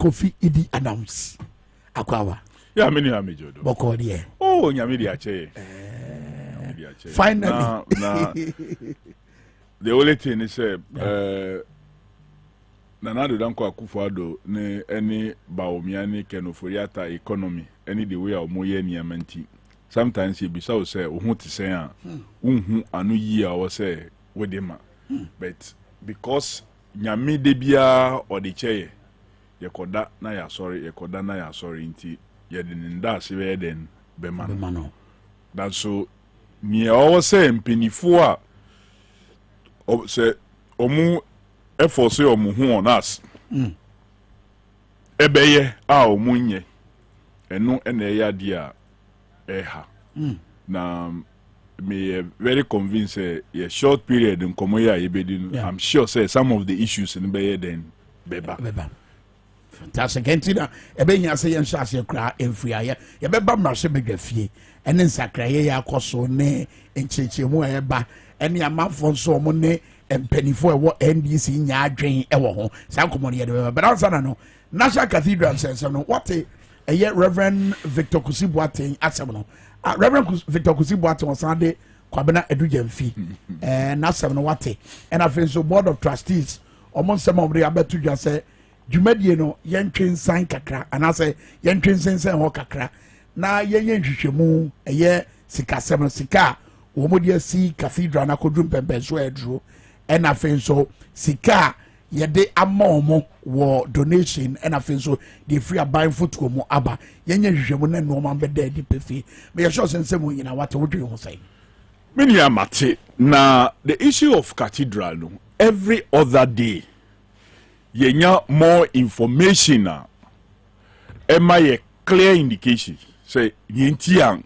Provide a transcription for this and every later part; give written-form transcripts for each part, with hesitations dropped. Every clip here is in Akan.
Kofi Idi Adams akwawa yeah many amejo do boko de oh nyame di ache finally now the only thing is Nanado Danko Akufo-Addo ne any Baomia ne Kenoforiata economy any the way omoye niamanti sometimes he be so say ohun ti say an unhu anu yi a wo say wedema but because nyame de bia odi cheye yekoda na ya sorry yekoda na ya sorry nti ye de nda se we den be man that so me o say mpinifo a say omu efforce omu hu on us ebeye a omu nye enu ena ya dia eha na me very convinced a short period in komoya yebedi I'm sure say some of the issues in beye then beba fantastic entina ebenya say yen sha se kra emfriaye ye beba mrase bedwafie ene nsakraye ya akoso ne enchechemu eba ene amafo nso omo ne empenifo ewo NDC nya adwen ewo ho sa komori ye de but answer no National Cathedral says no what a Reverend Victor Kasiebo asem no Reverend Victor Kasiebo on Sunday kwabena edujemfi na asem no what and afen so board of trustees omon sem omre abetu dwa say dwumadie no yentwen san kakra ana say yentwen sensen ho kakra na yenyen hwehwemu sikasem sika wo modi asi cathedral na kodrum pempe so edro and afen so sika yede amomo wo donation and afen so the free buying foot mo aba yenyen hwehwemu na no man be di pefi me sure sensem nyina what wo dwen ho say many amate na the issue of cathedral no every other day yenya more information na ema ye clear indication say yentian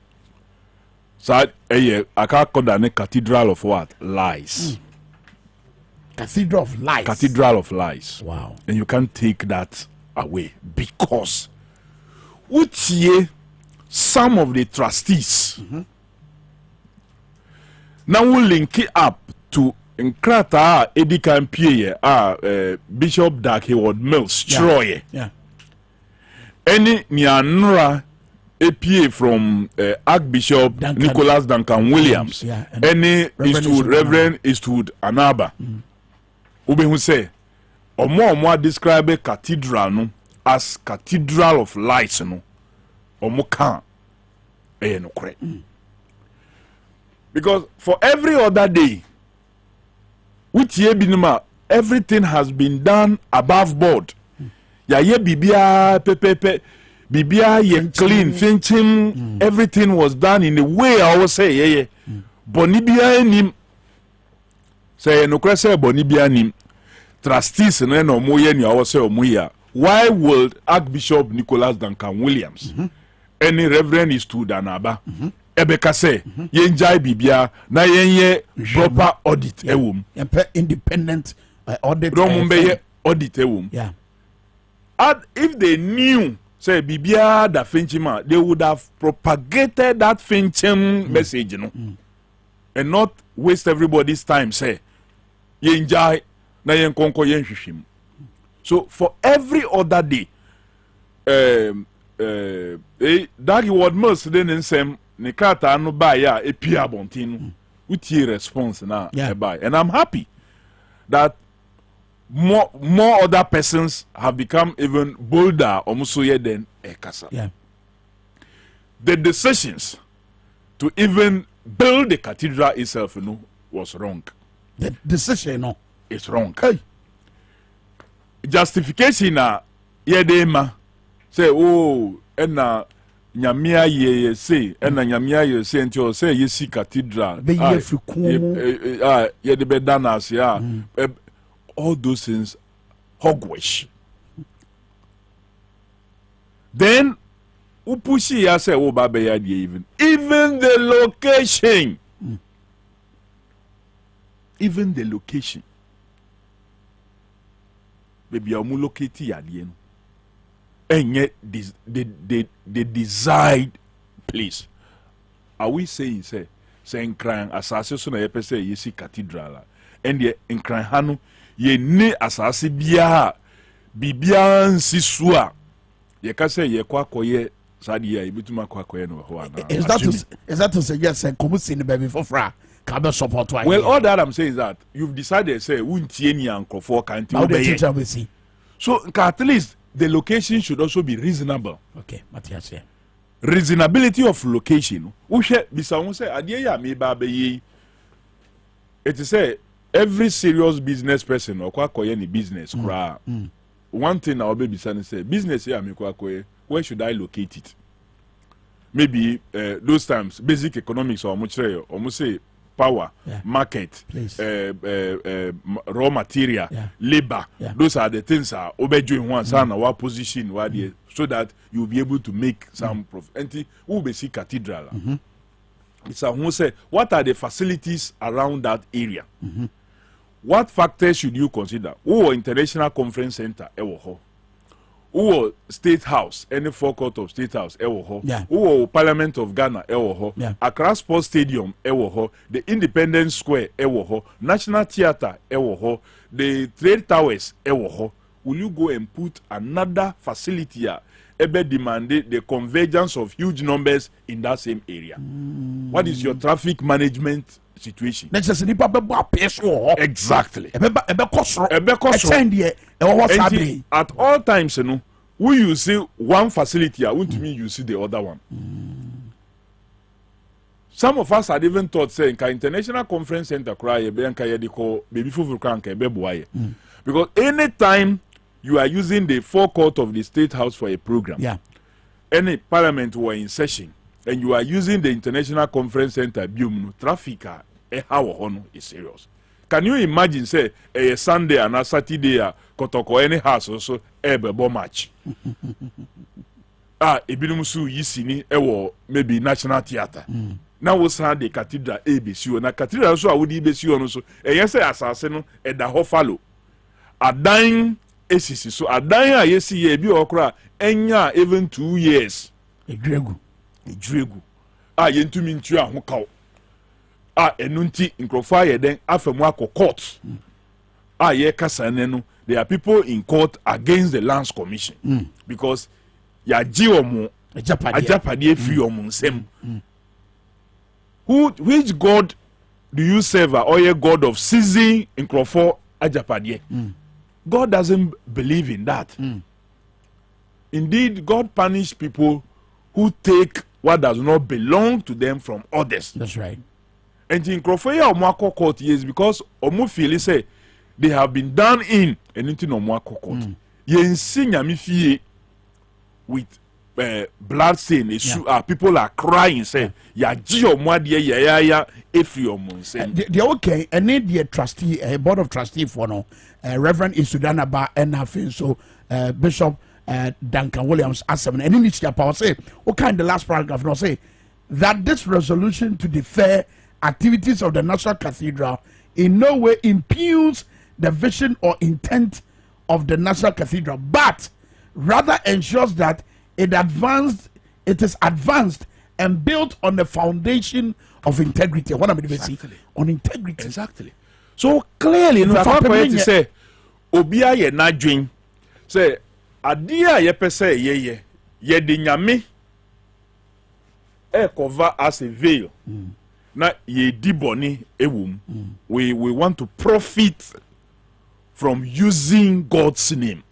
sa aka koda ne cathedral of what lies cathedral of lies. Cathedral of lies. Wow. And you can't take that away because some of the trustees now will link it up to Nkrata Edikan Pierre Bishop Dark Hayward Mills Troy. Yeah. Any Nyanura APA from Archbishop Nicholas Duncan Williams. Yeah. Any Reverend Eastwood Anaba. Ube who say omo describe a cathedral no as cathedral of lights no omo kan no correct because for every other day which ye binima everything has been done above board ya ye bibia pepepe bibia ye clean finching everything was done in the way I was say ye bonibia enim say no kwese bonibia nim trustees no no moye ni awo say omuya why would Archbishop Nicholas Duncan Williams any Reverend Eastwood Anaba ebeka say yenjai bibia na yenye proper audit ewum independent audit audit ewum yeah if they knew say bibia da finchima they would have propagated that finchim message you know and not waste everybody's time say yenjai na yenkonko yenhwehwem so for every other day that word must then nsem ne kata no ba ya epia bontin utie response na buy and I'm happy that more other persons have become even bolder almost than Ekasa. Yeah. The decisions to even build the cathedral itself, was wrong. The decision, it's wrong. Hey. Justification na yedema say ena nyamia ye say ena nyamia ye say until say yesi cathedral be ye frikumu ye de bedanas all those things hogwash. Then upushi ya say baba ya even the location even the location baby amu locate yadie no enye the desired place. Are we saying say nkran asase so na ye pese yesi cathedral and the nkran hanu ye ne asase bia bibia nsi so a ye ka say ye kwa koye sadi ya ibituma kwa koye no ho ana. Is that to suggest say komusi ni baby for fra ka be support why? Well, all that I'm saying is that you've decided say wuntie ni ankofo kan ti obeye. So at least the location should also be reasonable. Okay, Matthias here. Reasonability of location. Uhwe bisa won say ade ya me ba be yi. It is say every serious business person or kwa koye ni business kra. One thing I will be say business here me kwa koye, where should I locate it? Maybe those times basic economics or almost say power, market, raw material, labor. Those are the things are doing one son our position so that you'll be able to make some profit. And who be see cathedral. It's a say what are the facilities around that area? What factors should you consider? Who international conference center who state house, any forecourt of state house, who Parliament of Ghana, Accra Sports Stadium, the Independence Square, National Theatre, the Trade Towers, will you go and put another facility here? Demanded the convergence of huge numbers in that same area. What is your traffic management situation? Exactly. At all times, you know, when you see one facility, I want to mean you see the other one. Some of us had even thought saying international conference center cry because anytime you are using the forecourt of the state house for a program, any parliament were in session, and you are using the international conference center, traffic is serious. Can you imagine say a Sunday and a Saturday kotoko any house also bo match? Ebinumusu yisini maybe National Theatre. Now we say the cathedral ABC na cathedral so awudi ABC ono so say asase no da ho follow. Adan esisi so adan a yesi ye bi okra enya even 2 years. Edregu. Yentumi ntu ahokaw. Enunti nkrofo ayeden afemu akọ court. Ye kasane no there are people in court against the Lands Commission because ya ji omo ajapade free omo nsem. Which God do you serve? Or a God of seizing nkrofo ajapade? God doesn't believe in that. Indeed, God punishes people who take what does not belong to them from others. That's right. And in Crofeya or court is because Omo feel say they have been done in and into no court. Yen sing with blood stain issue. People are crying say ya gio mwadie ya efri omo say. The okay and need the trustee board of trustee for no Reverend Isudanaba and Hafin so Bishop Duncan Williams Assam and in each power say what kind the last paragraph no say that this resolution to defer activities of the National Cathedral in no way impugns the vision or intent of the National Cathedral, but rather ensures that it is advanced and built on the foundation of integrity. What am I saying? On integrity. Exactly. So clearly, in fact, say, Obia ye na dream. Say, adia ye pese ye de nyame cover as a veil. Na ye di boni ewum. We want to profit from using God's name.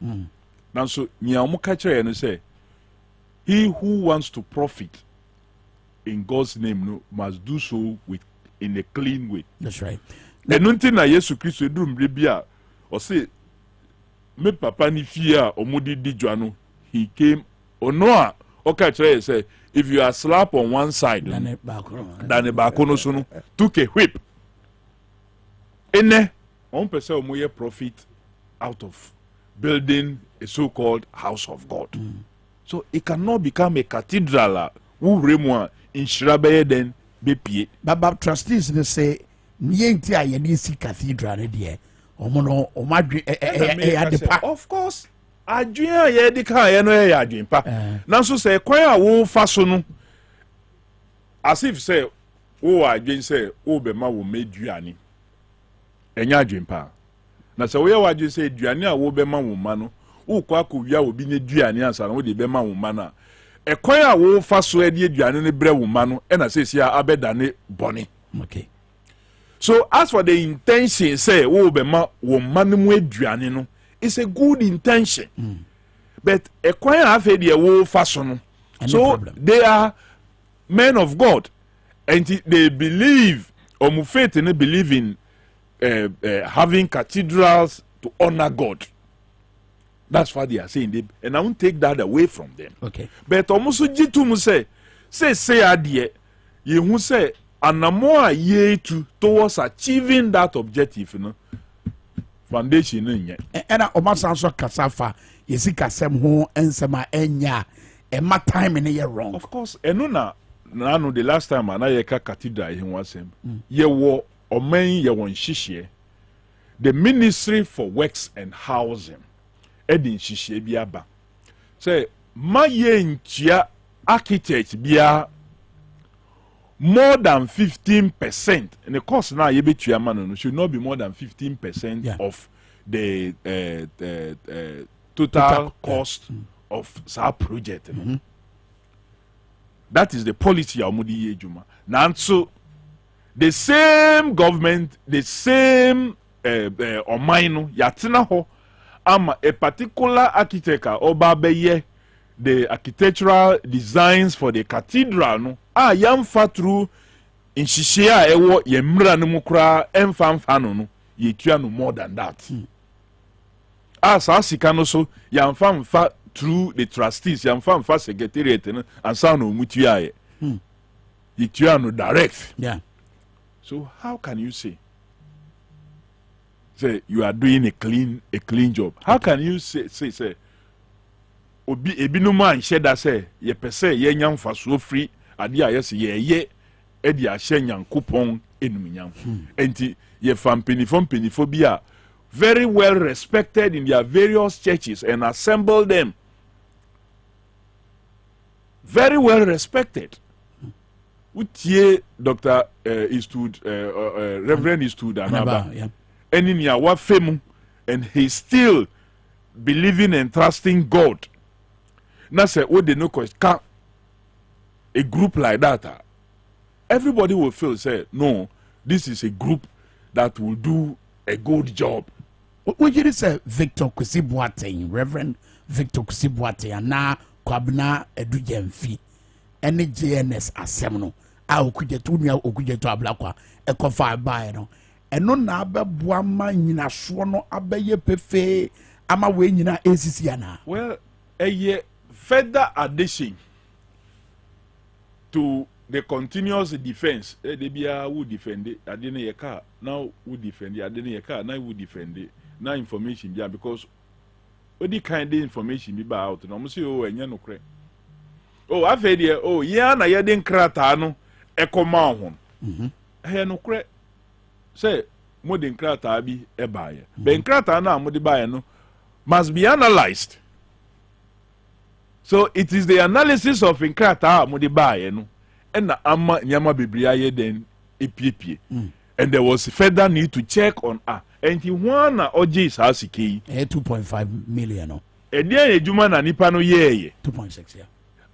Now so nyamu kache no say he who wants to profit in God's name must do so in a clean way. That's right. Enunti na Yesu Kristo edum bia o say me papa ni fia omudi di dwano he came ono o kache say if you are slap on one side than a bakono so took a whip ene on person omoye profit out of building a so-called house of God. So it cannot become a cathedral who remwa in Shirabeye then be pie. But trustees they say nienti a ye si cathedral there. Omono omadwe of course adwin ye di kan ye no ye adwin pa. Nanso say kwan a wo fa so no as if say wo adwin say wo be ma wo meduane. Enya adwin pa. Na say wo ye adwin say aduane a wo be ma wo ma no wo kwa ko wia obi ne duane ansa na wo de be ma wo ma na ekwan a wo fa so e de duane ne bre wo ma no e na sesi a abeda ne bone. Okay. So as for the intention say wo be ma wo ma no mu aduane no, it's a good intention. But ekwan a afa de wo fa so no, so they are men of God and they believe or mu faith and they believe in having cathedrals to honor God. That's what they are saying. And I won't take that away from them. Okay. But almost jitu mu say adie ye hu say anamo ye to towards achieving that objective, you know. Foundation nye. And omasanso kasafa yesi kasem ho ensema enya e ma time in ye wrong. Of course, eno na no the last time na ye ka cathedral he wasem. Ye wo oman ye won hihye. The Ministry for Works and Housing edin hihye bi aba. Say ma ye ntia architect bia more than 15%, and the cost now you bet you man should not be more than 15% of the total cost of that project. That is the policy of Mudi Yejuma. Now, so the same government, the same Omaino Yatina ho, a particular architect or Babeye, the architectural designs for the cathedral no yam fa through in shishia ewo ye mra no mukra emfa no ye tua no more than that. Sa sika no so yam fa through the trustees yam fa secretariat no ansa no mutua ye ye tua no direct. Yeah. So how can you say you are doing a clean job? How can you say obi ebinu man sheda say ye pese ye nyam fa so free ade a yes ye e di a hye nyankopon enumnyam enti ye fam penifo bi a very well respected in their various churches and assemble them very well respected. Utie Dr. Eastwood Reverend Eastwood Anaba eni ni awa femu and he still believing and trusting God. Now say what they know can a group like that everybody will feel say no, this is a group that will do a good job. What you say Victor Kasiebo, Reverend Victor Kasiebo na Kwabena Edujemfi any JNS asemno a okujetu nua okujetu ablakwa ekofa bae no eno na abeboa ma nyina so no abeye pefe ama we nyina esisi ana. Well, further addition to the continuous defense, they be who defend it, I didn't hear car, now who defend it, I didn't hear car, now who defend it, now information, yeah, because all the kind of information be out, and I'm saying, oh, and you know, oh, I've heard here, oh, yeah, na yedin kratano, echo mahon. Hey, no cre say, modern krata be a buyer. Ben kratana, modi buyer, no, must be analyzed. So it is the analysis of Inkrata Modibaye no and the Amma Nyama Bibriaye then EPP. And there was further need to check on and he won OJ's house key 2.5 million. No. And then a Juman and Nipano ye 2.6, yeah.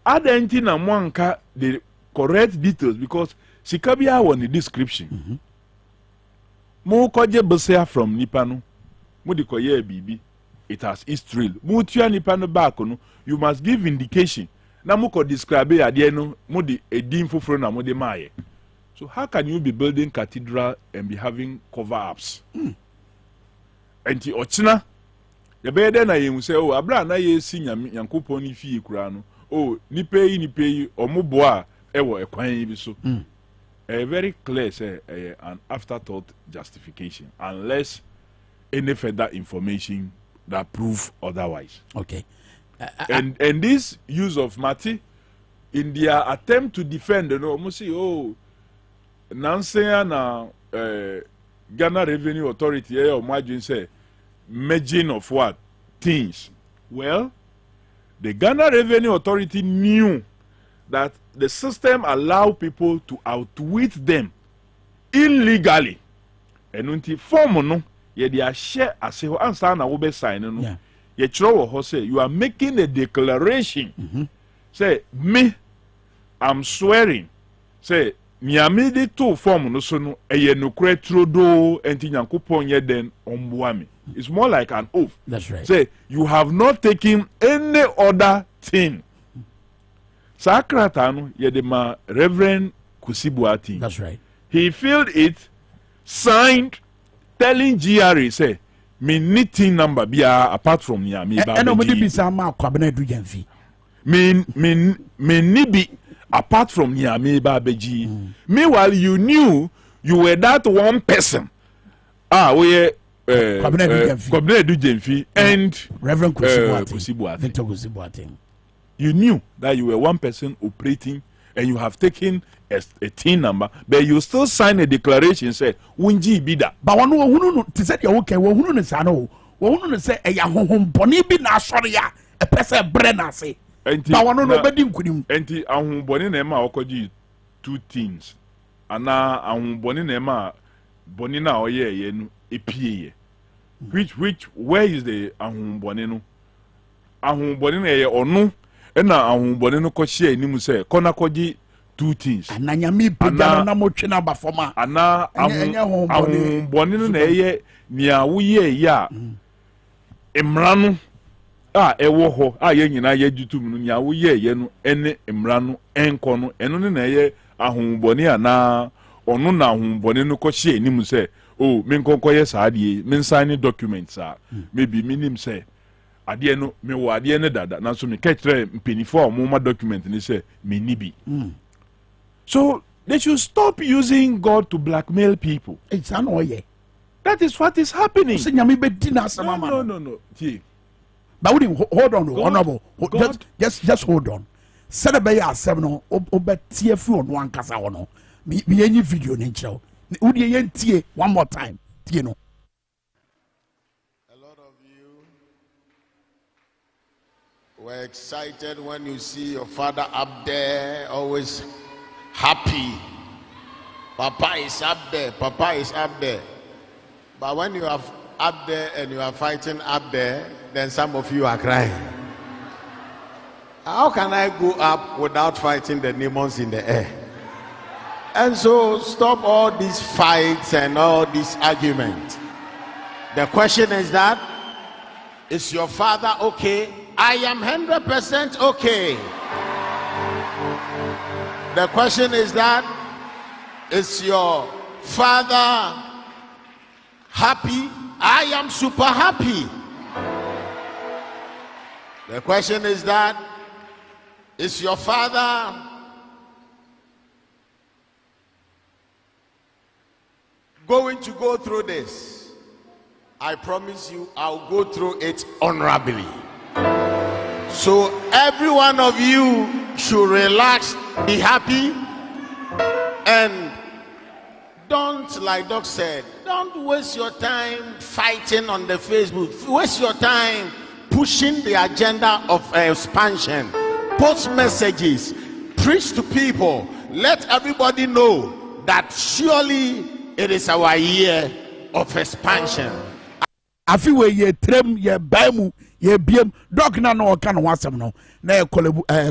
Adentina Mwanka the correct details because Sikabia won the description. Mo koje Bosea from Nipano Modikoye BB. It has history. Mutua Nipano Bakono. You must give indication. Na muko describe adieno mudi edim fufuro na mudi maye. So how can you be building cathedral and be having cover ups? Enti ochina ye be de na ye say oh abra na ye si nyankopon ni fie kura no. Oh nipe yi omuboa ewo ekwan bi so. A very clear say an afterthought justification unless any further information that prove otherwise. Okay. And this use of Mati in their attempt to defend, you know, Musi, oh, Nancy na Ghana Revenue Authority, or imagine say, merging of what? Things. Well, the Ghana Revenue Authority knew that the system allowed people to outwit them illegally. And until form no, ye dia share as ho ansa na wo be sign no. say you are making a declaration. Say me, I'm swearing. Say Miami de two form no so no eye no kra trodo enti Nyankopon ye den omboa me. It's more like an oath. That's right. Say you have not taken any other thing. Sakrata no ye de ma Reverend Kasiebo. That's right. He filled it, signed, telling GRA say me meeting number bia apart from Miami. And nobody be sama kwabena du jamfi. Me nibi apart from Niamey Babeji. Meanwhile, you knew you were that one person. We Kwabena Dujemfi and Reverend Kasiebo. Victor Kasiebo. You knew that you were one person operating and you have taken a team number, but you still sign a declaration say Wunji Bida. But one who to say you okay, one who is ano, one who say a yahoo boni bi na sorry ya a person brenna say. But one no bedi nkunim. Enti ahun boni na ma okoji two things. Ana ahun boni na ma boni na oye ye no epie. Which where is the ahun boni no? Ahun boni na ye onu na ahun boni no ko share nimu say kona koji two things. Ananyami pejano na mo twena ba foma. Ana ahun boni no na ye nia wo ye ya. Emranu ewo ho ye nyina ye jutum no nya wo ye no ene emra no enko no eno ne na ye ahonboni ana ono na ahonboni no ko hye nim se oh me nkonko ye saade me sign documents maybe minim se ade no me wo ade ne dada na so me ka kire mpenifo mo ma document ni se me nibi. So they should stop using God to blackmail people. It's an oye. That is what is happening. No. But hold on, honorable. Just hold on. Said a bay 7 or TF on one casa or no. Me any video nature. One more time. You know. A lot of you were excited when you see your father up there, always happy. Papa is up there. Papa is up there. But when you are up there and you are fighting up there, then some of you are crying. How can I go up without fighting the demons in the air? And so stop all these fights and all these arguments. The question is that, is your father okay? I am 100% okay. The question is that, is your father happy? I am super happy. The question is that, is your father going to go through this? I promise you I'll go through it honorably. So every one of you should relax, be happy, and don't, like Doc said, don't waste your time fighting on the Facebook. Waste your time pushing the agenda of expansion. Post messages, preach to people, let everybody know that surely it is our year of expansion. Afi we ye trem ye baimu ye biem doc na no kan wasem no na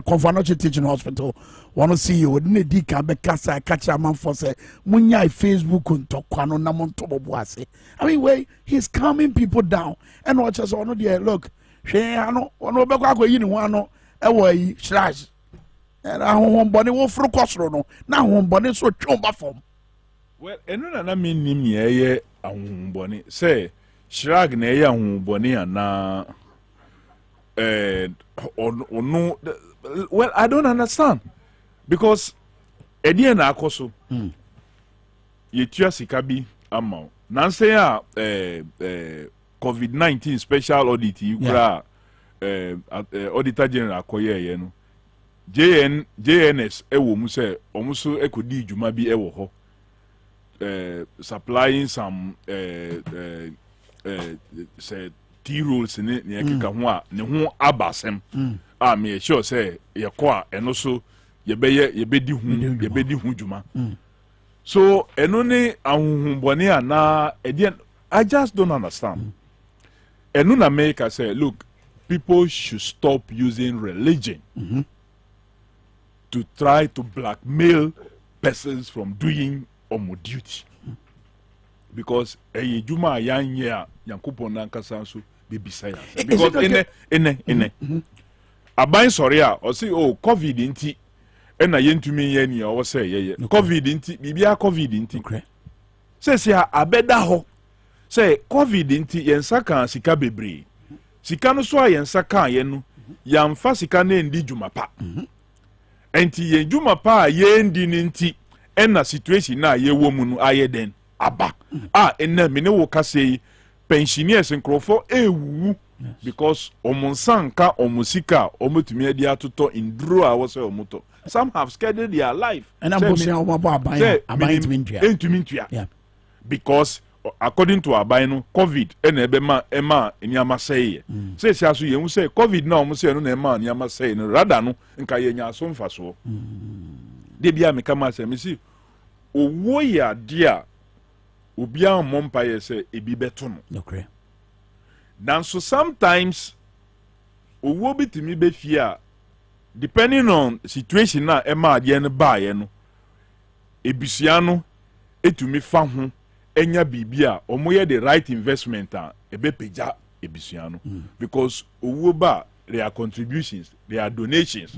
Conference Teaching Hospital want to see you ne di kan be kasa catch a man for say munya Facebook ntokwa no na monto boboase. I mean way he's calming people down and watch us on there look hwe ano ono be kwa yi ni ho ano e wo yi slash and ahonbone wo furu kosoro no na ahonbone so twomba fom. Well eno na me nim ye ahonbone say Shrag na ye ahonbone ana ono well I don't understand because edie na akoso ye tua sika bi ama nanse a COVID-19 special audit you kura auditor general akoye ye no JNS ewo mu se omuso ekodi djuma bi ewo ho supplying some say T-rolls ne ekeka ho a ne ho abasem me sure say ye ko a eno so ye bedi hu djuma so eno ne ahunhunbone ana I just don't understand. Enu na make say look people should stop using religion to try to blackmail persons from doing omo duty. Because a juma yan ya yankupon nankasa so baby science. Because ene aban sorry or say oh COVID inti ena yentumi ye ni o say ye COVID inti bibia COVID inti. Say abeda ho say COVID inti yensa kan sika bebre. Sika no so yensa kan ye no yamfa sika na ndi juma pa. Enti yen juma pa ye ndi ninti ena situation na ye wo mu no aye den aba ena me ne wo ka say pensioners nkrofo ewu because omonsanka omusika omutumi adi atoto indro a wo say omoto. Some have scheduled their life and I'm saying yeah, because according to Abaino, COVID and Emma in Yama say, say, you say, COVID now, Monsieur no Emma, Yama say, rather no, and Kayanya son faso. Debia Mikama say, Missy, O warrior dear, Ubia Mompire say, a be better. Okay. Then so sometimes, O will be to me be fear, depending on situation na Emma, the end by, no, a Bisiano, it to me found. Enya bibia omoye the right investment ebe peja ebisuano because owoba their contributions their donations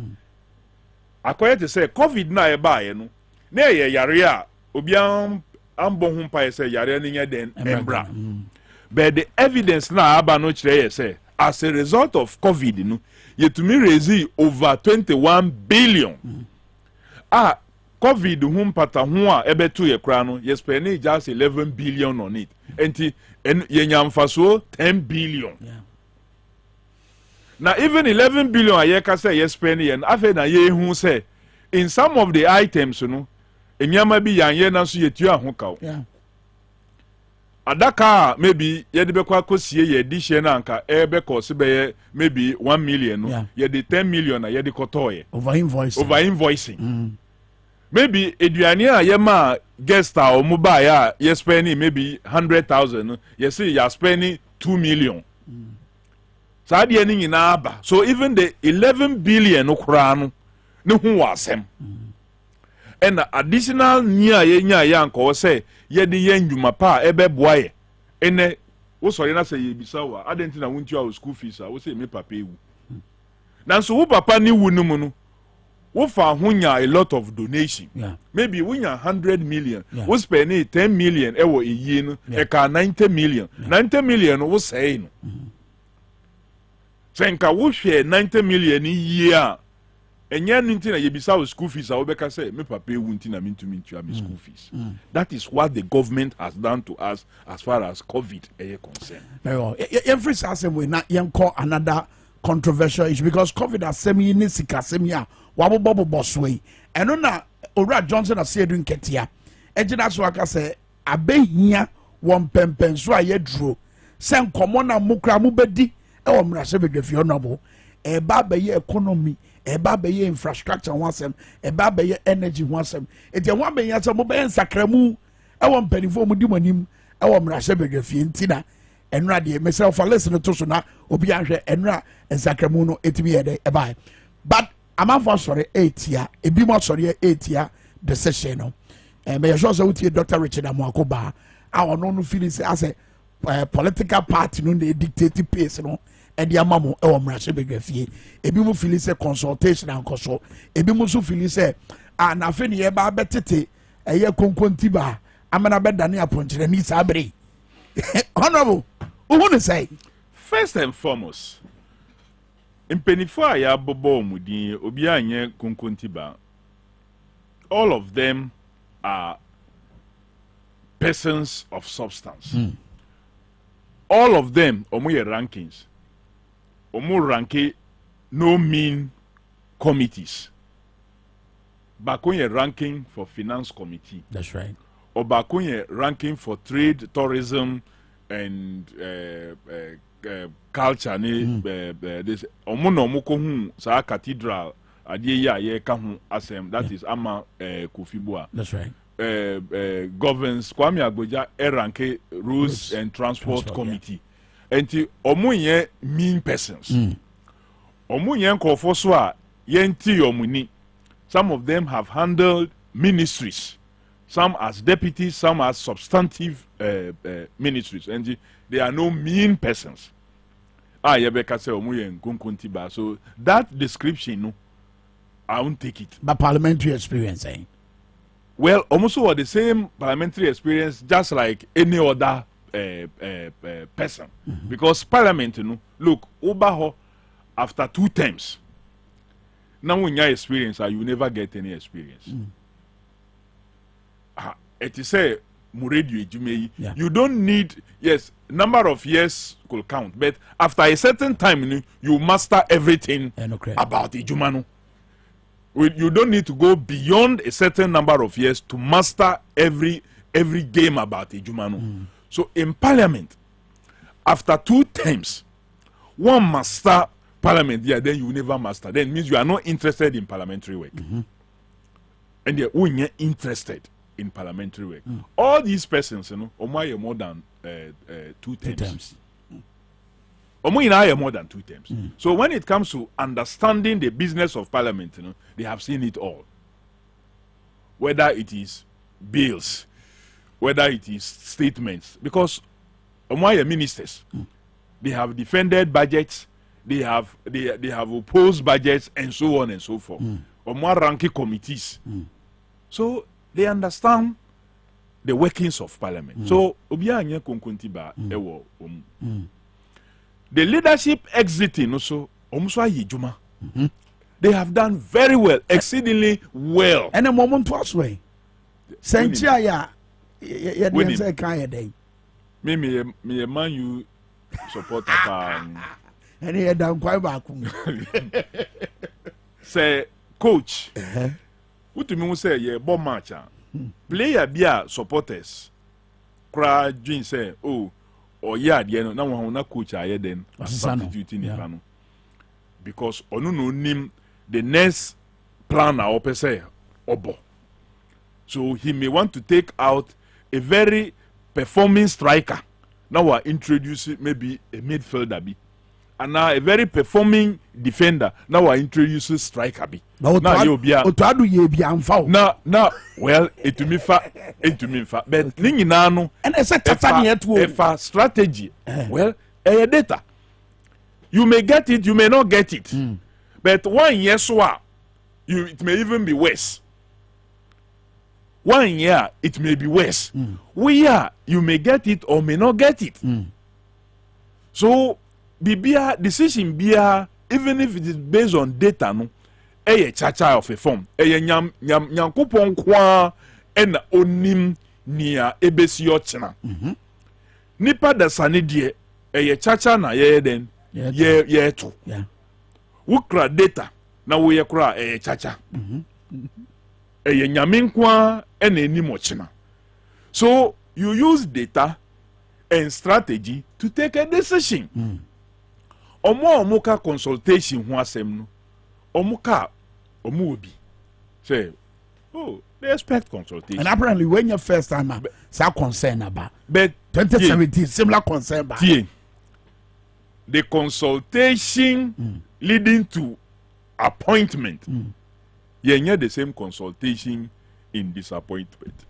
akoye to say COVID na eba ye no na ye yare a obi ambo hu pa say yare ni nya den embra but the evidence na aba no kire ye say as a result of COVID no yetumi raise over 21 billion COVID humpata huwa ebetu ye krano ye spend just 11 billion on it. Enti yenyamfaso 10 billion. Yeah. Now even 11 billion ayeka say ye spend yen afe na ye hu say in some of the items no enyama bi yanye na so yetu ahokaw. Yeah. Adaka maybe ye de bekwa kosie ye dishe na anka ebe cost be maybe 1 million no yeah. Ye de 10 million na ye de kotoye. Over invoicing. Maybe eduane a yema guest a omuba ya ye spending maybe 100,000 you say you are spending 2 million so de ni nyina aba so even the 11 billion okra no ne hu wasem and additional nia ye nya ya nko say ye de ye ndwuma pa ebe boaye ene wo sori na say ye bisa wa adenti na wuntu a school fees a wo say me papa ewu nanso wo papa ni wu no mu no Wofa hunya a lot of donation. Yeah. Maybe wunya 100 million. Yeah. We spend 10 million ewo a year. Eka 90 million. Yeah. 90 million wo say no. Senka wo share 90 million a year. Enya nti na yebisa wo school fees a wo beka say me papa ewu nti na me ntumi ntua me school fees. That is what the government has done to us as far as COVID is concerned. Very well. Every same way na yenko another controversial issue because COVID has semi ni sika semi a wabobo boswe eno na Owura Johnson asedu nketia ejina so aka se abehia won pempen so ayedro se nkomo na mukra mu bedi e wo mrase bedwafi honorable e ba beye economy e ba beye infrastructure wansem e ba beye energy wansem e je wan benya se mo be nsakramu e wo mpanifo mu di manim e wo mrase bedwafi ntina enra de myself for listen to so na obi ahwe enra nsakramu no etimi ye de e ba but amanfo sorry 8 year ebi mo sorry 8 year decision no me sure say utie Dr. Richard Amoakoba a ono no feel say as a political party no dey dictate pace no e dia mamo e wo mrase begafie ebi mo feel say consultation and control ebi mo so feel say na fe ne ye ba betete eye konkonti ba amana bedane aponchire ni sabre honorable who to say first and foremost Impenifo a ya bobo mudin obi anye konkontiba all of them are persons of substance. All of them omuye rankings. Omu ranke no mean committees. Bakonye ranking for finance committee. That's right. Or bakonye ranking for trade, tourism and culture ni this omuno muko hu sa cathedral adie ya ye ka hu asem that is ama Kofibua. That's right. Governs Kwame Agboja ranke rules and transport committee. enti omo yen mean persons omo yen nkofo so a yenti omuni. Some of them have handled ministries, some as deputies, some as substantive ministries, and they are no mean persons. Yebeka say omo yen kunkuntiba. So that description, no, I won't take it. But parliamentary experience, eh? Well, almost what the same parliamentary experience, just like any other person, because parliament, you know, look, Obaho, after 2 terms, now when you experience, you never get any experience. It is a you don't need, yes, number of years could count, but after a certain time, you master everything about Ijumanu. You don't need to go beyond a certain number of years to master every game about Ijumanu. So in parliament, after 2 terms, one master parliament, then you never master. Then it means you are not interested in parliamentary work. And you're interested in parliamentary work. All these persons, you know, more than 2 terms. More than 2 terms. So when it comes to understanding the business of parliament, you know, they have seen it all. Whether it is bills, whether it is statements, because ministers, they have defended budgets, they have opposed budgets, and so on and so forth. Ranking committees. So they understand the workings of parliament. So obianye konkontiba ewo the leadership exiting also yijuma. They have done very well, exceedingly well. And a moment was way. Sentia me man you support and he had done quite back. Say coach. What do you mean say ye bomb match? Player be supporters. Cry dream say oh or yeah the end now na coach aye then substitute in the because onu no nim the next plan or per se obo. So he may want to take out a very performing striker. Now we're introducing maybe a midfielder be. And now a very performing defender. Now we're introducing striker be. Now you'll be now well it to me fa. But ningi nano and it's a strategy. Well, a data. You may get it, you may not get it. But 1 year it may even be worse. 1 year it may be worse. We are you may get it or may not get it. So the decision bia even if it is based on data no chacha of a form nyam nyankopon kwa en onim nia ebesi ochena nipa da sane de chacha na ye den ye to wukra data na wo ye kra chacha nyame kwa en enim ochena. So you use data and strategy to take a decision. Omuka consultation who asem no omuka obi say oh they expect consultation. And apparently when your first time so concern about but 2017 similar concern about the consultation leading to appointment the same consultation in disappointment.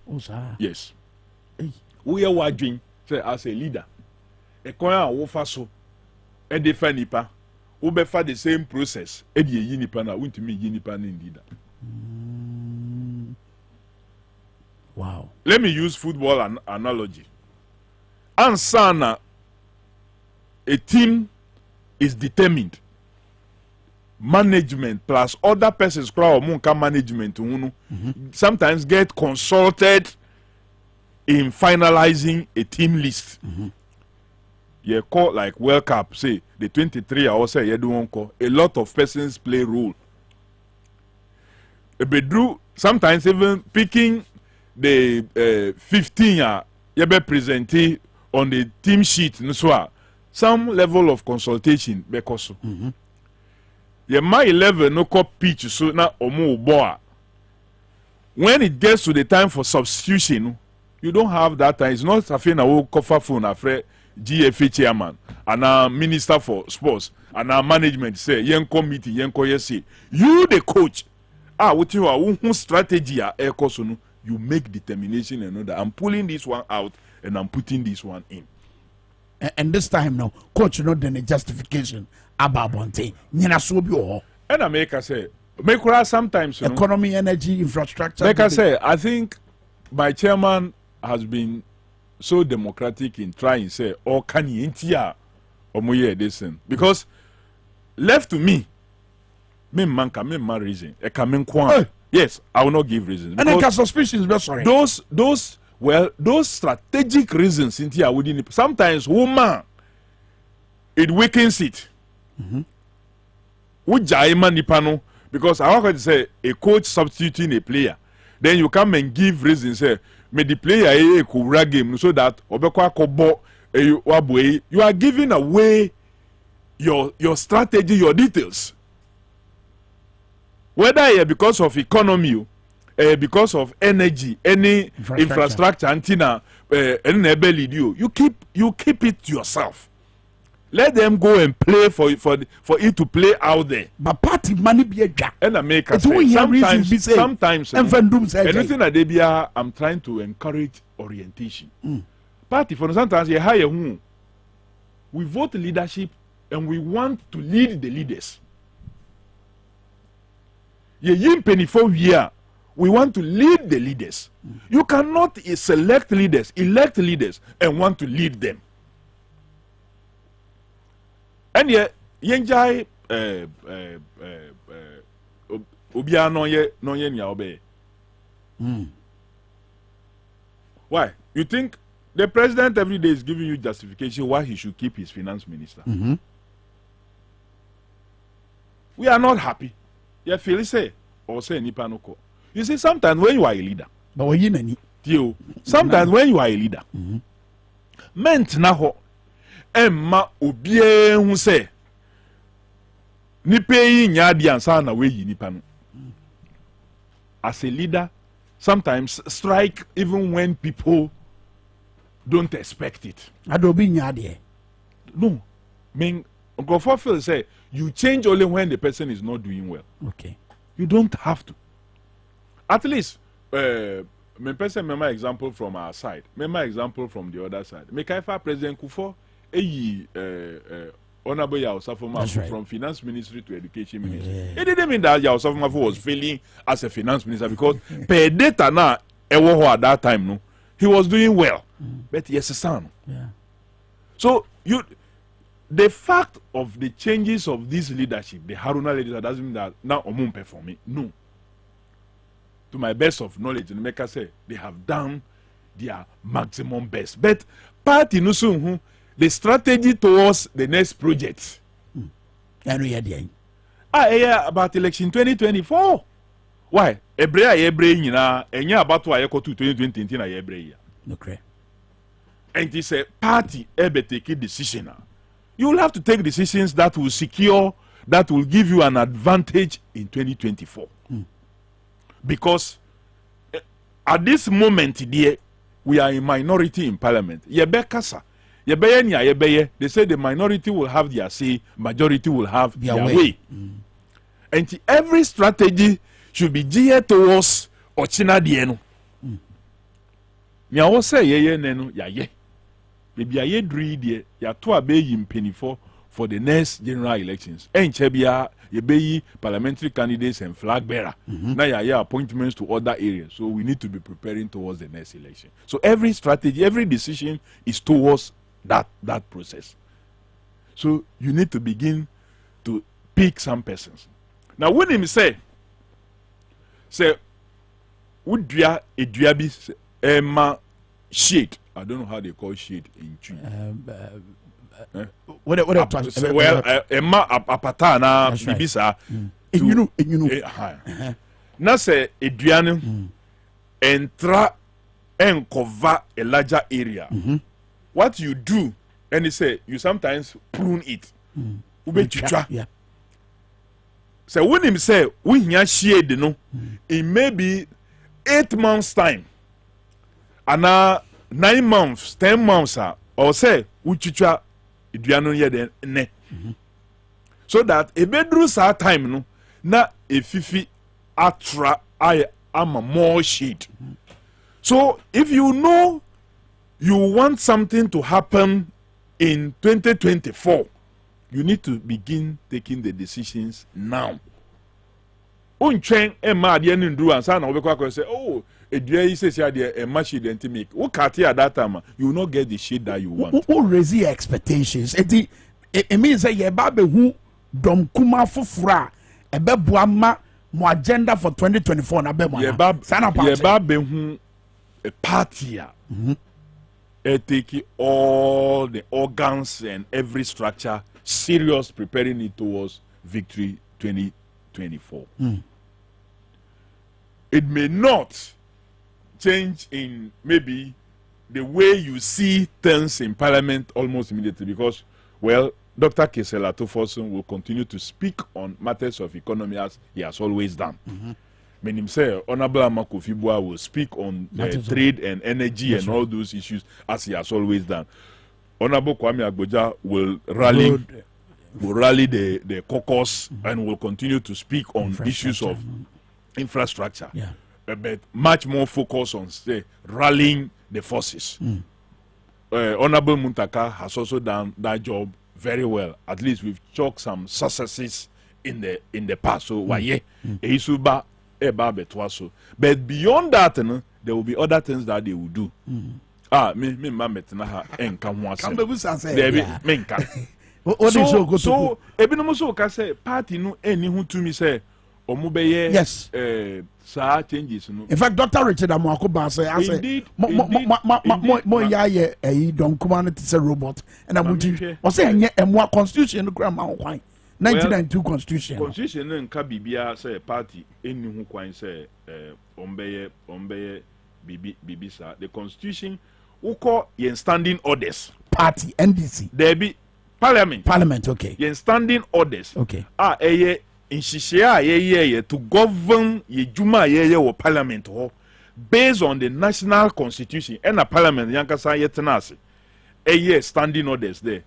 Yes. We are watching say as a leader e kon wo fa so e dey fa nipa wo be fa the same process e dey yi nipa na wuntimi yi nipa na leader. Wow. Let me use football analogy. Ansana a team is determined. Management plus other persons crowd munka management sometimes get consulted in finalizing a team list. You call like World Cup, say the 23 I say you don't call a lot of persons play role. Sometimes even picking the 15 you be presented on the team sheet some level of consultation because my 11 no call pitch so na omo boa. When it gets to the time for substitution, you don't have that time. It's not something I will cover phone afraid GFA chairman and minister for sports and management say yen committee yen say you the coach what you are who strategy you make determination and know that I'm pulling this one out and I'm putting this one in. And this time now, coach not any justification about Bonte. Nina Sobio. And America say, make sometimes economy, energy, infrastructure. Like I say, I think my chairman has been so democratic in trying to say, oh, can you intia or moye this because left to me man reason. Yes, I will not give reasons. And then suspicions, but sorry. Those strategic reasons in here within sometimes woman it weakens it. Because I want to say a coach substituting a player, then you come and give reasons. Say, may the player could game so that you are giving away your strategy, your details. Whether because of economy, because of energy, any infrastructure, antenna, you keep it to yourself. Let them go and play for it to play out there. But party money be a jack. And I make us sometimes anything that they be I'm trying to encourage orientation. Party for sometimes you hire who we vote leadership and we want to lead the leaders. We want to lead the leaders. You cannot select leaders, elect leaders, and want to lead them. And yet, yenjai obia no ye nya obey. Why? You think the president every day is giving you justification why he should keep his finance minister? We are not happy. You feel say or say nipa no ko. You see, sometimes when you are a leader, but when you nani, sometimes when you are a leader, meant na ho, emma obie hu say, nipa yi nyadi ansa na we yi nipa no. As a leader, sometimes strike even when people don't expect it. Adobe nyadi. No, mean go for feel say you change only when the person is not doing well. Okay, you don't have to. At least, me person remember example from our side. Remember example from the other side. Me kaifa President Kufo, honorable Yaosafoma from Finance Ministry to Education Ministry. It didn't mean that Yaosafoma was failing as a finance minister because per data now, at that time, no, he was doing well. But yes, son. Yeah. So the fact of the changes of this leadership, the Haruna leadership, doesn't mean that now Omum performing. No. To my best of knowledge, and make us say they have done their maximum best. But party nusu the strategy towards the next project. Yeah, about election 2024. Why? Enya about to ayeko to 2020 na yebre. Okay. And it's a party take a decision. You will have to take decisions that will secure, that will give you an advantage in 2024. Because at this moment, dear, we are a minority in parliament. They say the minority will have their say, majority will have their way. And every strategy should be geared towards Ochina Dieno. Nya wo say ye nenu ya ye. Maybe aye dri die ya to abe yim penifo for the next general elections. Enchebia ye be parliamentary candidates and flag bearer. Now ya appointments to other areas. So we need to be preparing towards the next election. So every strategy, every decision is towards that process. So you need to begin to pick some persons. Now when him say would you be Emma shade? I don't know how they call shade in Twi. What well, Emma apatana bibisa. You know. Na say eduane entra and cover a larger area. What you do, and they say you sometimes prune it. Yeah. So when him say we hear shade no, it may be 8 months time, and 9 months, 10 months, or say uchicha eduano ye de ne so that a bedroom sa time no na efifi atra I am a more shade. So if you know you want something to happen in 2024, you need to begin taking the decisions now. Unchen e ma de ndu ansa na obekwa say oh edua yi say say ma shade enti wo kate at that time you will not get the shade that you want. Who raise your expectations? It means that ye ba be hu dom kuma fofora e be boa ma mo agenda for 2024 na be mo. Ye ba be hu a party taking all the organs and every structure serious preparing it towards victory 2024. It may not change in maybe the way you see things in parliament almost immediately because, well, Dr. Kesela Tofosun will continue to speak on matters of economy as he has always done. Meaning, say, Honorable Amakofibua will speak on trade and energy and all those issues as he has always done. Honorable Kwame Agboja will rally the caucus and will continue to speak on issues of infrastructure. Yeah. But much more focus on, say, rallying the forces. Honorable Muntaka has also done that job very well. At least we've chalked some successes in the past. So but beyond that, there will be other things that they will do. Me mametna ha enka ho asem. So ebinom so ka say party no eni ho tumi say omubeye yes sa changes no. In fact, Dr. Richard Amoakoba say I say mo ya ye don kuma no say robot and amuji o say enye emwa constitution no kra ma ho kwan 1992 constitution no nka bibia say party eni ho kwan say ombeye bibi sa the constitution uko yen standing orders party NDC there be parliament okay yen standing orders okay eye inhihye ye to govern ye juma ye wo parliament ho based on the national constitution and a parliament yankasa yetena ase standing orders there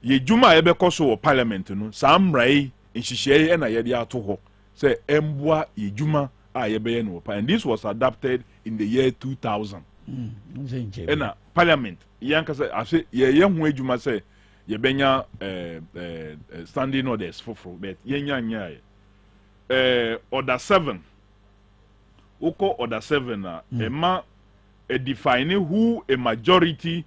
ye juma ye be koso wo parliament no samrai inhihye na ye dia to ho say emboa ye juma ye be ye no and this was adopted in the year 2000 and a parliament yankasa ase ye ho ejuma say ye benya standing orders for but ye nya order 7 uko order 7 na ema define who a majority,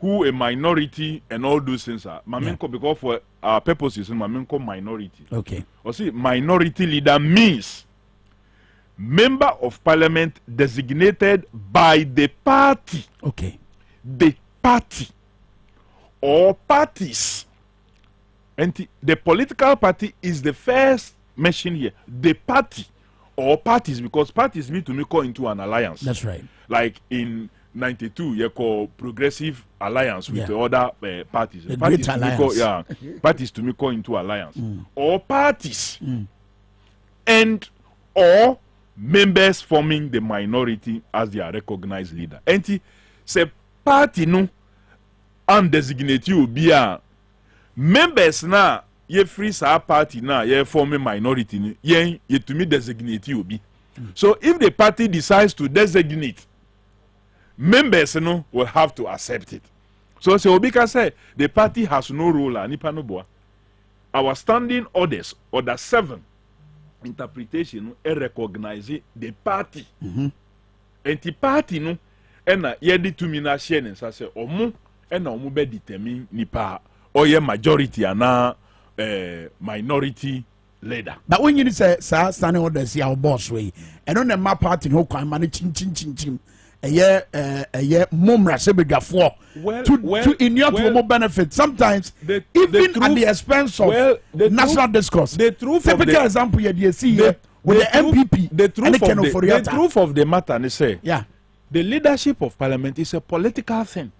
who a minority and all those things are maminko because for our purposes maminko minority. Okay. Or see minority leader means member of parliament designated by the party. Okay. The party or parties, and the political party is the first mention here. The party or parties, because parties mean to me call into an alliance. That's right. Like in 92, you call progressive alliance with the other parties. The parties great alliance. Parties to me call into alliance or parties and or members forming the minority as their recognized leader. And say party no. And designate you be a members na ye free sa party na ye form a minority ni ye to me designate you be. So if the party decides to designate, members no will have to accept it. So Obika say the party has no role and nipa no boa. Our standing orders, order 7 interpretation recognize the party. And the party no ena ye di to me na share ne say omo and now be determine nipa or ye majority and minority leader. But when you say standing orders your boss way and on the map party who can manage chin a year mumra sebegafo to in your to more benefit sometimes even at the expense of national discourse. The truth typical example you see with the MPP the truth of the matter is say the leadership of parliament is a political thing.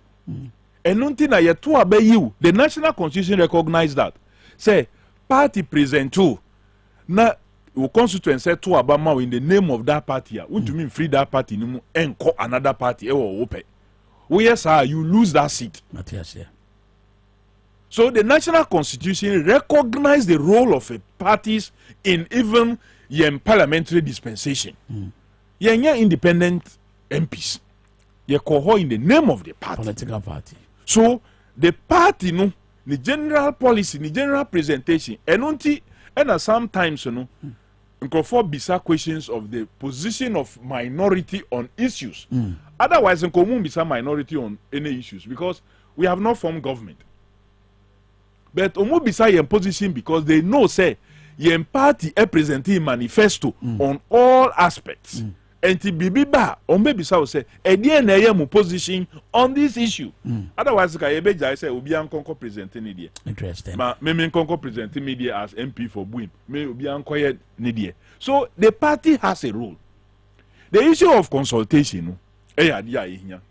And nothing na yet to obey you. The national constitution recognize that. Say party present too. Na your constituent say to Obama in the name of that party. Want to mean free that party no and call another party or open. Oh yes, sir, you lose that seat. Matthias, So the national constitution recognized the role of parties in even yen parliamentary dispensation. Yen independent MPs. Ye call in the name of the party. Political party. So the party, no, the general policy, the general presentation, and sometimes, you know, for bisa questions of the position of minority on issues. Otherwise, in common bisa minority on any issues because we have not formed government. But omu bisa yen position because they know say yen party representing manifesto on all aspects. And to be ba ombe bisa o say edie na yen position on this issue. Otherwise, ka yebe jai say obi ankonko presenting ni Interesting. Ma me nkonko presenting me as MP for Buim. Me obi anko ye ni So the party has a role. The issue of consultation,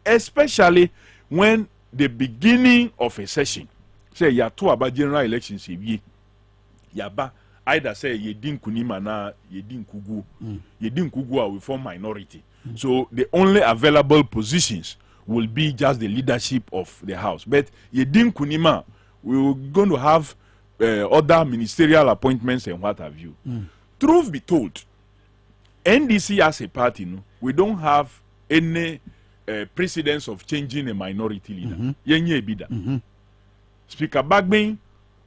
especially when the beginning of a session, say you are two about general elections, yaba either say ye din kunima na ye din kugu will form minority. So the only available positions will be just the leadership of the house. But ye din kunima, we're going to have other ministerial appointments and what have you. Truth be told, NDC as a party, no, we don't have any precedence of changing a minority leader. Speaker Bagbin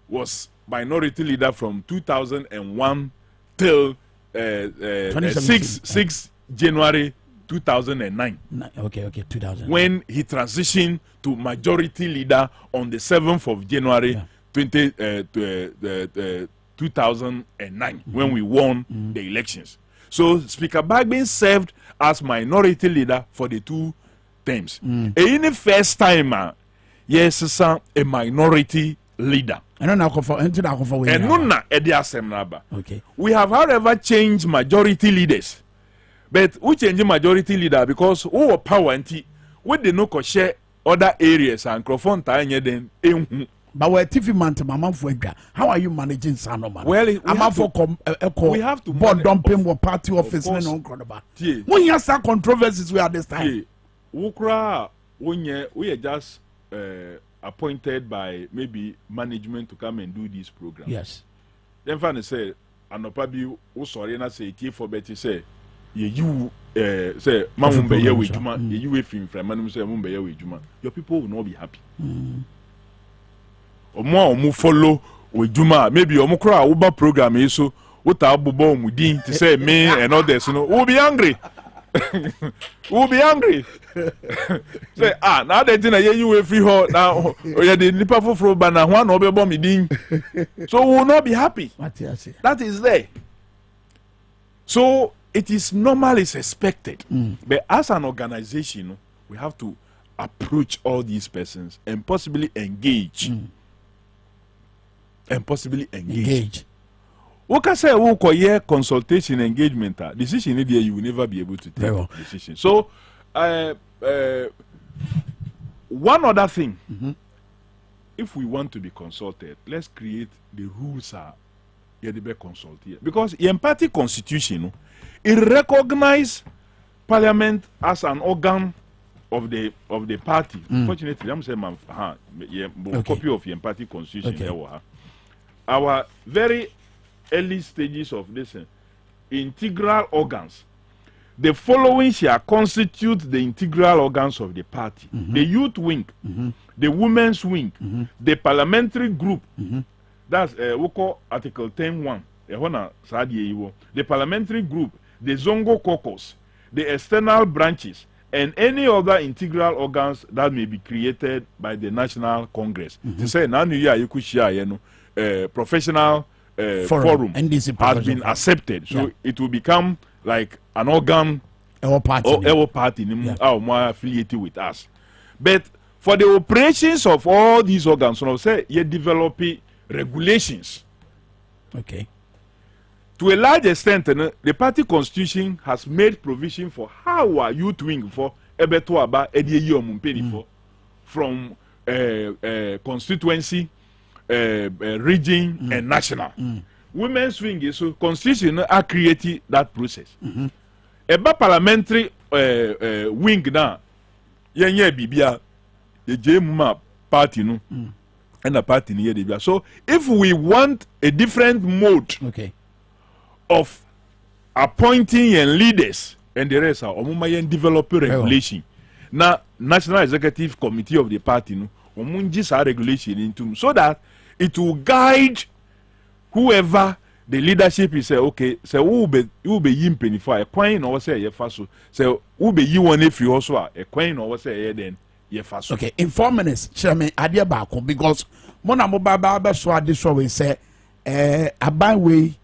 was minority leader from 2001 till 6 January 2009. Okay, 2000. When he transitioned to majority leader on the 7th of January 2009 when we won the elections. So Speaker Bagbin served as minority leader for the 2 terms. In the first time, yes, a minority leader. Okay. We have, however, changed majority leaders. But we change majority leader because our power and we did not share other areas and microphone then. But we're TV man to Mama Fuega. How are you managing Sanoma? Well, we have to board dumping what party office and on Cronaba. When you have controversies, we are this time. We are just appointed by maybe management to come and do this program. Yes. Then finally say, and no probably sorry na say for Betty say, you say Mamumbe ye with Juma, you with him from Manum say Mumbe ye with Juma. Your people will not be happy. Or more follow with Juma. Maybe or more Uber program is so what our bobo mudin to say me and others. No, we'll be angry. We'll be angry. Say now that dinner you will free her now. Yeah, the Liverpool for banana one or bomb ding. So we will not be happy. That is there. So it is normal, it's expected. But as an organization, we have to approach all these persons and possibly engage. What can say who call consultation engagement decision in there you will never be able to take decision. So one other thing, if we want to be consulted, let's create the rules you be consulted because in party constitution it recognize parliament as an organ of the party. Fortunately, I'm saying copy of your party constitution. Our very early stages of this integral organs. The following shall constitute the integral organs of the party: the youth wing, the women's wing, the parliamentary group. That's we call Article 10(1). The parliamentary group, the Zongo caucus, the external branches, and any other integral organs that may be created by the National Congress. To say now you could share, professional forum has been accepted, so it will become like an organ or party more affiliated with us. But for the operations of all these organs, say you develop regulations. Okay. To a large extent, the party constitution has made provision for how our youth wing for from constituency, region, and national. Women's wing is so constitution are created that process. About parliamentary wing now, bibia the JMA party no. and a party near the. So if we want a different mode of appointing and leaders and the rest are omumayen develop regulation. Now National Executive Committee of the party no omunjis our regulation into so that it will guide whoever the leadership is say okay say who be yim penify a coin or say ye faso say who be you one if you also a coin or say then ye faso. Okay, in 4 minutes, Chairman, idea back because Mona Mobaba so this way say aban way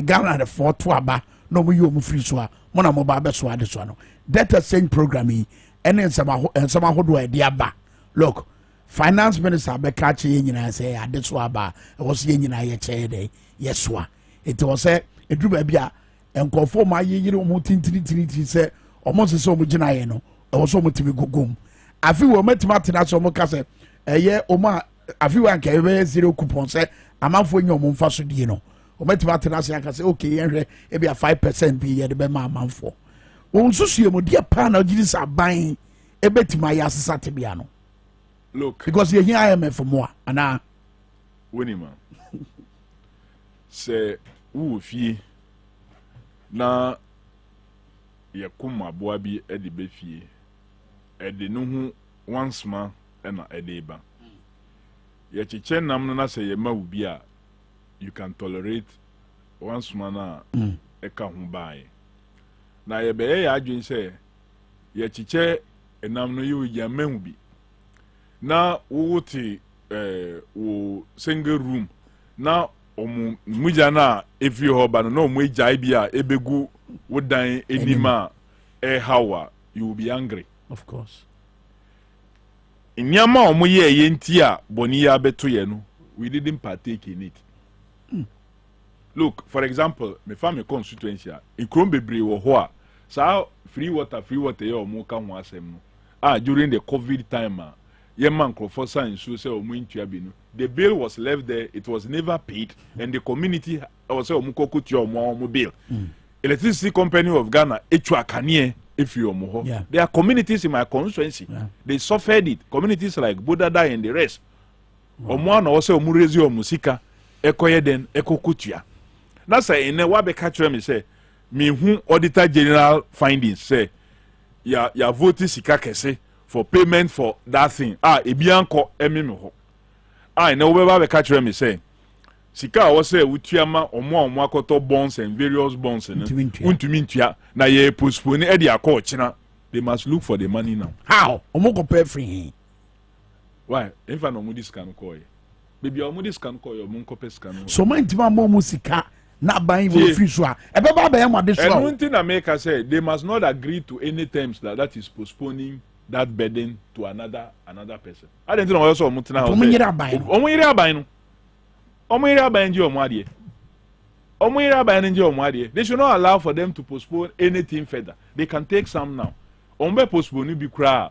Ghana the 4 to aba no mu you free so Mona Mobaba so this one. Data same programming and then some who do idea ba. Look, finance minister be catch yin say this one ba was yin ye chair day. Yes, wa. It was a do baby and conform my year tintri say almost so much no. I was so much to be go. I feel we met Martin as Omocase a year Oma. I feel I can 0 coupon say I'm out for your month for no. Or met Martin as I can say okay, and maybe a 5% be at the Bema month for. When so my dear panel Jesus are buying a bet to my ass Satibiano. Look, because you're here I am for more and I winning man. Say who fie na yakuma boabi edi be fie edi no hu once ma na edi ba ye chiche nam no na say ye ma ubi a you can tolerate once ma na e ka hu bae na ye be ye adwen say ye chiche enam no you ya mehu bi na wo ti wo single room na omu mujana if you hoba no mu ejai bia ebegu wodan enima hawa you will be angry of course inyama omu ye nti a boni ya beto ye no we didn't partake in it. Look, for example, me family constituency ikrom bebre wo ho a sa free water ye omu ka ho asem no during the COVID time ye man crofo sign so say omu ntua bi no. The bill was left there, it was never paid, and the community also omu bill. Electricity Company of Ghana, if you there are communities in my constituency, they suffered it. Communities like Budada and the rest. Omuana also omurezi omusika, ekoye den, eko kutia. That's why in what catcher me say, me who Auditor General findings say, ya vote sika kese for payment for that thing. Ebianko emimo. I know where we catch me say sika was say utiama omo akoto bonds and various bonds untumintua na ye postpone e dia call china. They must look for the money now. How omo go pay free? Why if I no mo this can call baby omo this can call your monko pay scan so man tima mo sika na ban we free so e be ba ba yam ade so. And one thing America say they must not agree to any terms that is postponing that burden to another person. I don't know also mutina ho. Omuyira aban nje omuade. Omuyira aban nje omuade. They should not allow for them to postpone anything further. They can take some now. Ombe postpone bi kra.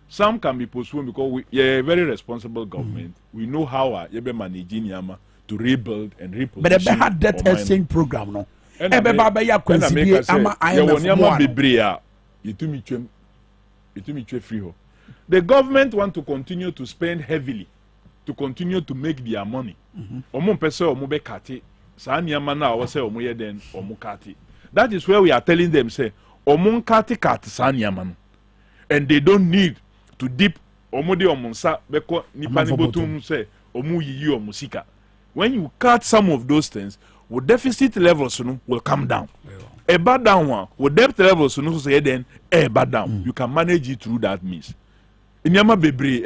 Some can be postponed because we are a very responsible government. We know how we be managing yama to rebuild and reposition. But they had that exchange program no. Ebe ba ba ya kwansibi ama IMF mo bebre the government want to continue to spend heavily, to continue to make their money. That is where we are telling them, say, and they don't need to dip when you cut some of those things, deficit levels will come down. A bad down one, debt levels say then bad down. You can manage it through that means. Inyama bebre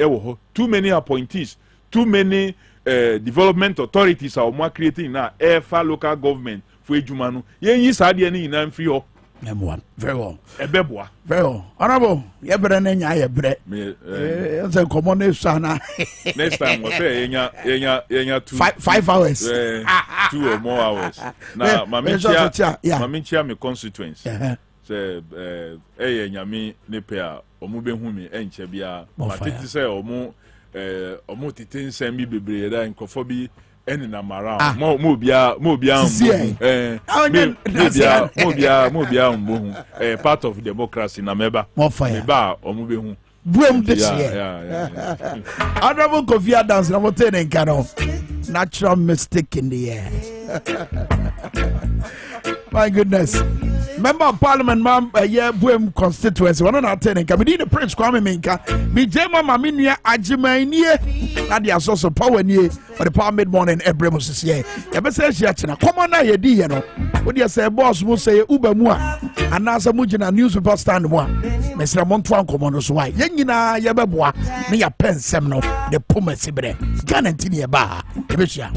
too many appointees, too many development authorities are more creating now far local government for ejumanu. Yen yi sade ni ina free ho. Very well. Ebeboa. Very well. Honorable, ye bre na nya ye bre. Say common sana. Next time we say yenya 5 hours. 2 or more hours. Now mamichia me constituents. Say nyame ne pe a omu be hu me enche bia. Matiti say omu tete nsem bi bebre da nkofo bi eni na mara mo bia part of democracy na meba omu be hu Boom this Yeah, year. yeah. Honorable Kofi Adams, I'm telling you, natural mistake in the air. My goodness. Member of Parliament, ma'am, Boom constituency. One on our turning. Can we need the Prince Kwame Minka? Me, Jema, Maminia, Ajimainia, Nadia, source of power near, or the power mid morning, Ebremus here. Ever says, Yachina, come on, I do, you know. What you say, boss will say, Uber Mua, and Nasa Mujina newspaper stand one. Mr. Montuan Commonos, why? Yenina, Yababwa, near Pen Semno, the Puma Sibre, Ganantini Bar, Ebisha.